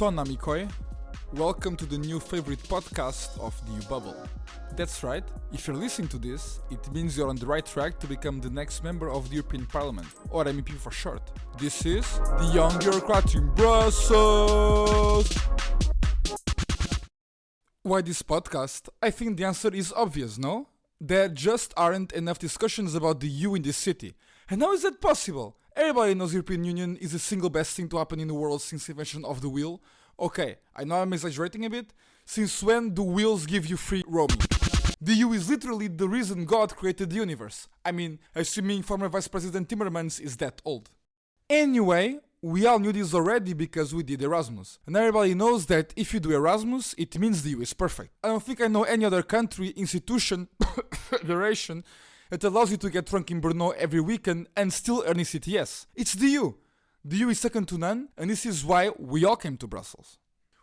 ton, amicoi. Welcome to the new favorite podcast of the U Bubble. That's right, if you're listening to this, it means you're on the right track to become the next member of the European Parliament, or MEP for short. This is the Young Bureaucrat in Brussels! Why this podcast? I think the answer is obvious, no? There just aren't enough discussions about the EU in this city. And how is that possible? Everybody knows the European Union is the single best thing to happen in the world since the invention of the wheel. Okay, I know I'm exaggerating a bit. Since when do wheels give you free roaming? The EU is literally the reason God created the universe. I mean, assuming former Vice President Timmermans is that old. Anyway, we all knew this already because we did Erasmus. And everybody knows that if you do Erasmus, it means the EU is perfect. I don't think I know any other country, institution, federation that allows you to get drunk in Brno every weekend and still earn a CTS. It's the EU. The EU is second to none, and this is why we all came to Brussels.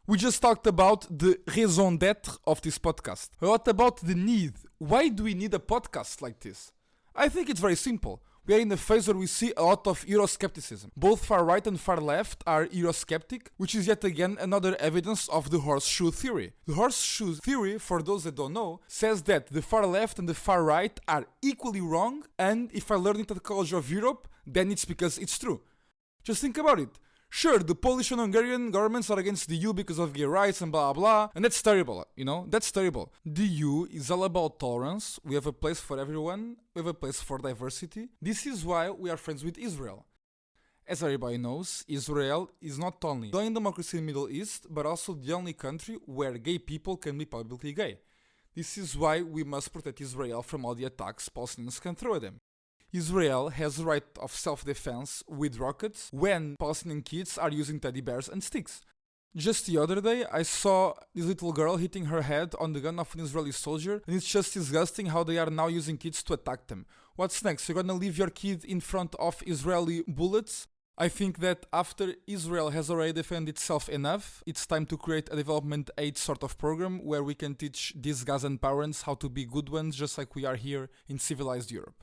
We just talked about the raison d'être of this podcast. What about the need? Why do we need a podcast like this? I think it's very simple. We are in a phase where we see a lot of Euroscepticism. Both far right and far left are Eurosceptic, which is yet again another evidence of the horseshoe theory. The horseshoe theory, for those that don't know, says that the far left and the far right are equally wrong, and if I learned it at the College of Europe, then it's because it's true. Just think about it. Sure, the Polish and Hungarian governments are against the EU because of gay rights and blah blah, and that's terrible, that's terrible. The EU is all about tolerance. We have a place for everyone, we have a place for diversity. This is why we are friends with Israel. As everybody knows, Israel is not only the only democracy in the Middle East, but also the only country where gay people can be publicly gay. This is why we must protect Israel from all the attacks Palestinians can throw at them. Israel has the right of self-defense with rockets when Palestinian kids are using teddy bears and sticks. Just the other day, I saw this little girl hitting her head on the gun of an Israeli soldier, and it's just disgusting how they are now using kids to attack them. What's next? You're gonna leave your kid in front of Israeli bullets? I think that after Israel has already defended itself enough, it's time to create a development aid sort of program where we can teach these Gazan parents how to be good ones, just like we are here in civilized Europe.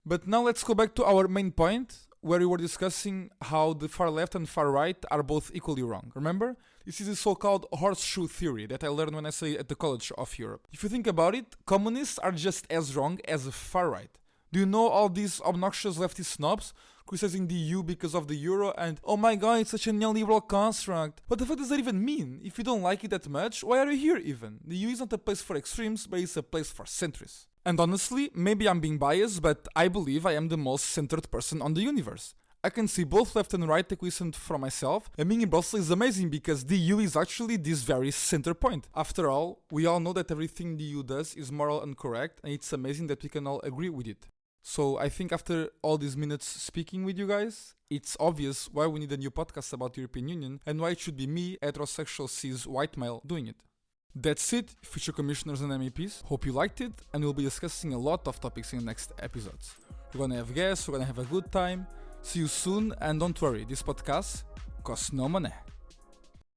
But now let's go back to our main point, where we were discussing how the far left and far right are both equally wrong. Remember? This is the so-called horseshoe theory that I learned when I studied at the College of Europe. If you think about it, communists are just as wrong as the far right. Do you know all these obnoxious leftist snobs criticizing the EU because of the euro and, oh my god, it's such a neoliberal construct? What the fuck does that even mean? If you don't like it that much, why are you here even? The EU is not a place for extremes, but it's a place for centrists. And honestly, maybe I'm being biased, but I believe I am the most centered person on the universe. I can see both left and right equidistant from myself, and being in Brussels is amazing because the EU is actually this very center point. After all, we all know that everything the EU does is moral and correct, and it's amazing that we can all agree with it. So I think after all these minutes speaking with you guys, it's obvious why we need a new podcast about the European Union, and why it should be me, heterosexual cis white male, doing it. That's it, future commissioners and MEPs. Hope you liked it, and we'll be discussing a lot of topics in the next episodes. We're gonna have guests, we're gonna have a good time. See you soon, and don't worry, this podcast costs no money.